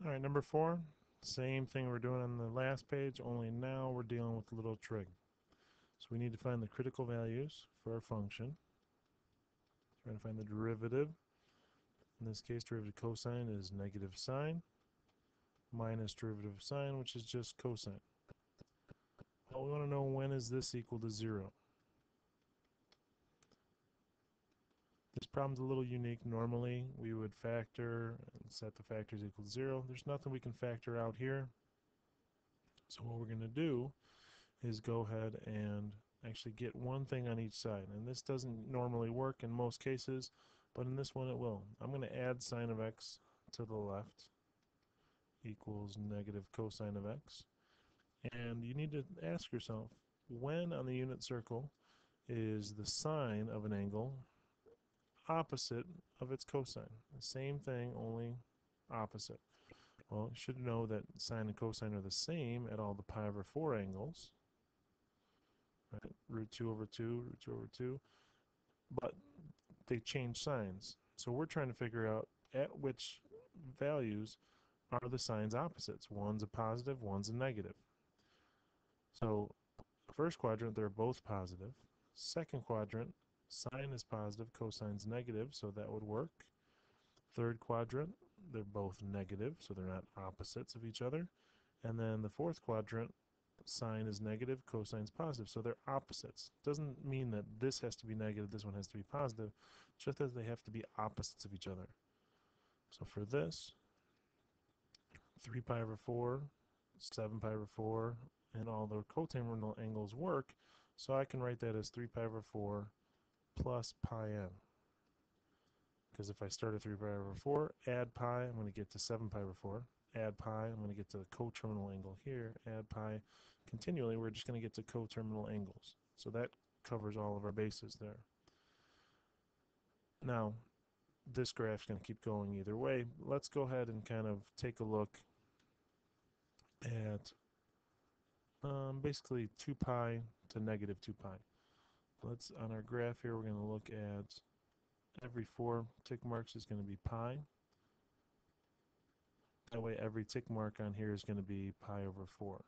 All right, number 4, same thing we're doing on the last page, only now we're dealing with a little trig. So we need to find the critical values for our function. Trying to find the derivative. In this case, derivative cosine is negative sine minus derivative of sine, which is just cosine. Well, we want to know when is this equal to 0. This problem's a little unique. Normally, we would factor and set the factors equal to 0. There's nothing we can factor out here. So what we're going to do is go ahead and actually get one thing on each side. And this doesn't normally work in most cases, but in this one it will. I'm going to add sine of x to the left equals negative cosine of x. And you need to ask yourself, when on the unit circle is the sine of an angle opposite of its cosine? The same thing, only opposite. Well, you should know that sine and cosine are the same at all the pi over 4 angles. Right? Root 2 over 2, root 2 over 2. But they change signs. So we're trying to figure out at which values are the signs opposites. One's a positive, one's a negative. So first quadrant, they're both positive. Second quadrant, sine is positive, cosine's negative, so that would work. Third quadrant, they're both negative, so they're not opposites of each other. And then the fourth quadrant, sine is negative, cosine's positive, so they're opposites. Doesn't mean that this has to be negative, this one has to be positive, just as they have to be opposites of each other. So for this, 3 pi over 4, 7 pi over 4, and all the coterminal angles work, so I can write that as 3 pi over 4 plus pi n. Because if I start at 3 pi over 4, add pi, I'm going to get to 7 pi over 4. Add pi, I'm going to get to the coterminal angle here. Add pi, continually, we're just going to get to coterminal angles. So that covers all of our bases there. Now, this graph's going to keep going either way. Let's go ahead and kind of take a look at basically 2 pi to negative 2 pi. Let's, on our graph here, we're going to look at every 4 tick marks is going to be pi. That way every tick mark on here is going to be pi over 4.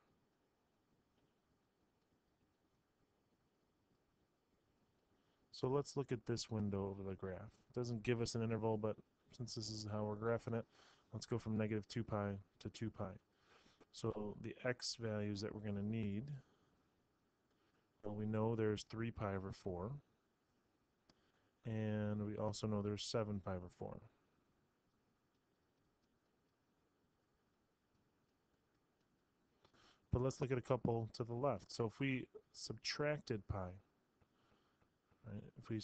So let's look at this window of the graph. It doesn't give us an interval, but since this is how we're graphing it, let's go from negative 2 pi to 2 pi. So the x values that we're going to need, well, we know there's 3 pi over 4, and we also know there's 7 pi over 4. But let's look at a couple to the left. So if we subtracted pi, right, if we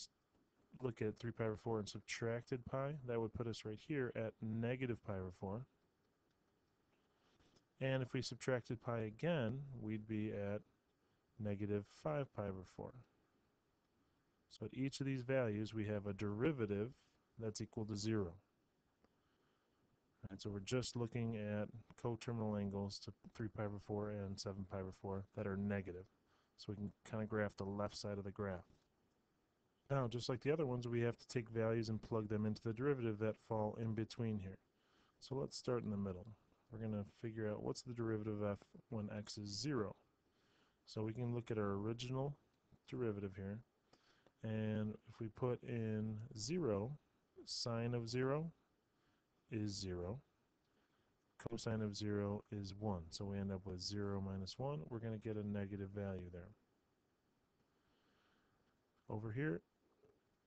look at 3 pi over 4 and subtracted pi, that would put us right here at negative pi over 4. And if we subtracted pi again, we'd be at negative 5 pi over 4. So at each of these values, we have a derivative that's equal to 0. And so we're just looking at coterminal angles to 3 pi over 4 and 7 pi over 4 that are negative. So we can kind of graph the left side of the graph. Now, just like the other ones, we have to take values and plug them into the derivative that fall in between here. So let's start in the middle. We're going to figure out what's the derivative of f when x is 0. So we can look at our original derivative here. And if we put in 0, sine of 0 is 0. Cosine of 0 is 1. So we end up with 0 minus 1. We're going to get a negative value there. Over here,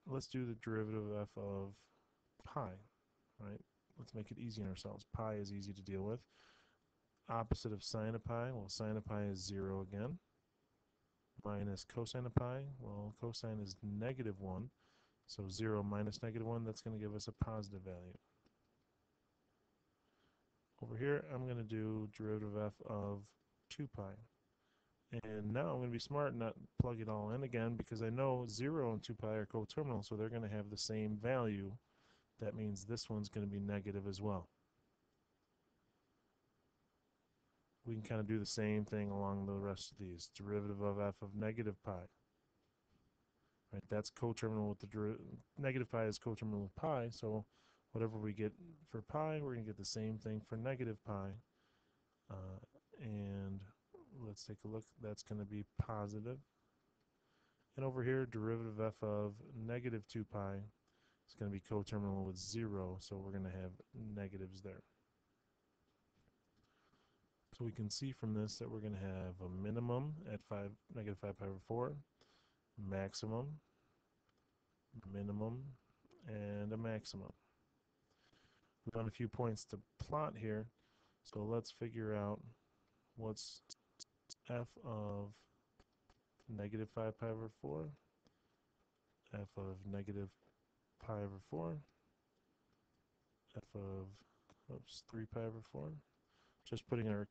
let's do the derivative of f of pi, right? Let's make it easy on ourselves. Pi is easy to deal with. Opposite of sine of pi, well, sine of pi is 0 again. Minus cosine of pi, well, cosine is negative 1. So 0 minus negative 1, that's going to give us a positive value. Over here, I'm going to do derivative of f of 2 pi. And now I'm going to be smart and not plug it all in again because I know 0 and 2 pi are coterminal, so they're going to have the same value. That means this one's going to be negative as well. We can kind of do the same thing along the rest of these. Derivative of f of negative pi. Right, that's coterminal with the negative pi is coterminal with pi, so Whatever we get for pi, we're going to get the same thing for negative pi. And let's take a look. That's going to be positive. And over here, derivative f of negative 2 pi is going to be coterminal with 0, so we're going to have negatives there. So we can see from this that we're going to have a minimum at negative 5 pi over 4, maximum, minimum, and a maximum. We want a few points to plot here, so let's figure out what's f of negative 5 pi over 4, f of negative pi over 4, f of 3 pi over 4. Just putting our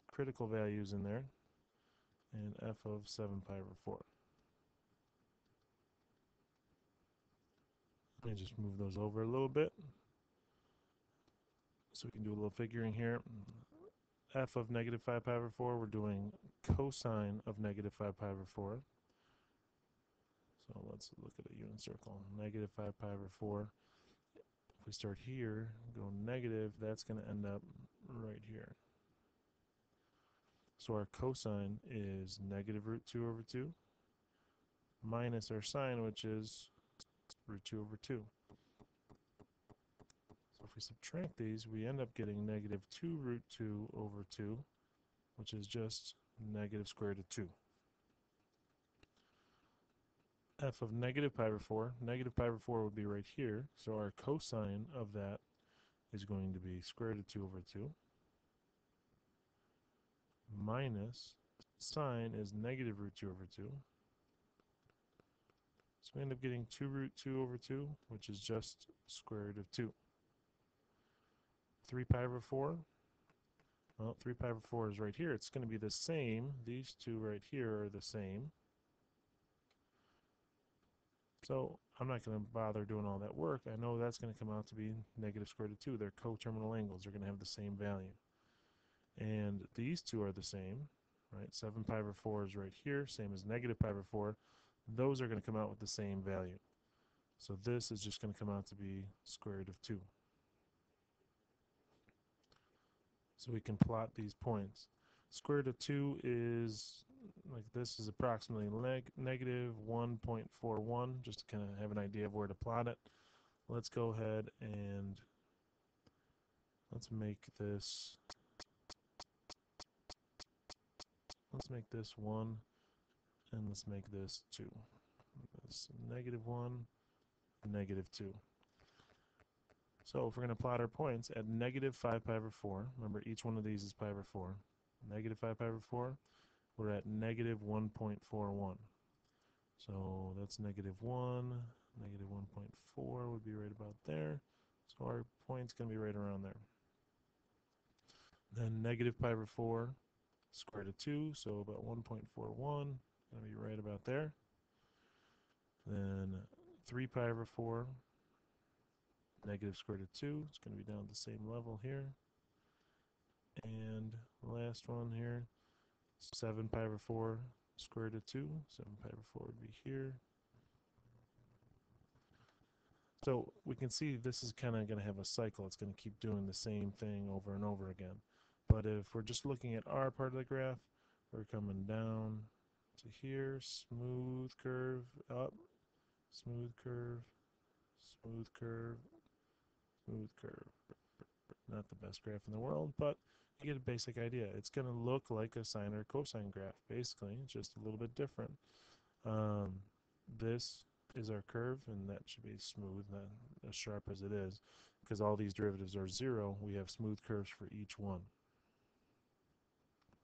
critical values in there, and f of 7 pi over 4. Let me just move those over a little bit so we can do a little figuring here. F of negative 5 pi over 4, we're doing cosine of negative 5 pi over 4. So let's look at a unit circle. Negative 5 pi over 4. If we start here, go negative, that's going to end up right here. So our cosine is negative root 2 over 2 minus our sine, which is root 2 over 2. So if we subtract these, we end up getting negative 2 root 2 over 2, which is just negative square root of 2. F of negative pi over 4, negative pi over 4 would be right here, so our cosine of that is going to be square root of 2 over 2 minus sine is negative root 2 over 2. So we end up getting 2 root 2 over 2, which is just square root of 2. 3 pi over 4, well, 3 pi over 4 is right here. It's going to be the same. These two right here are the same. So I'm not going to bother doing all that work. I know that's going to come out to be negative square root of 2. They're coterminal angles. They're going to have the same value. And these two are the same, right? 7 pi over 4 is right here, same as negative pi over 4. Those are going to come out with the same value. So this is just going to come out to be square root of 2. So we can plot these points. Square root of 2 is, like this, is approximately negative 1.41, just to kind of have an idea of where to plot it. Let's go ahead and let's make this 1, and let's make this 2. This negative 1, negative 2. So if we're going to plot our points at negative 5 pi over 4, remember each one of these is pi over 4, negative 5 pi over 4, we're at negative 1.41. So that's negative 1, negative 1.4 would be right about there. So our point's going to be right around there. Then negative pi over 4, square root of 2, so about 1.41, going to be right about there. Then 3 pi over 4, negative square root of 2, it's going to be down at the same level here. And the last one here, 7 pi over 4, square root of 2, 7 pi over 4 would be here. So we can see this is kind of going to have a cycle. It's going to keep doing the same thing over and over again. But if we're just looking at our part of the graph, we're coming down to here, smooth curve, up, smooth curve, smooth curve, smooth curve. Not the best graph in the world, but you get a basic idea. It's going to look like a sine or cosine graph, basically, just a little bit different. This is our curve, and that should be smooth, not as sharp as it is. Because all these derivatives are 0, we have smooth curves for each one.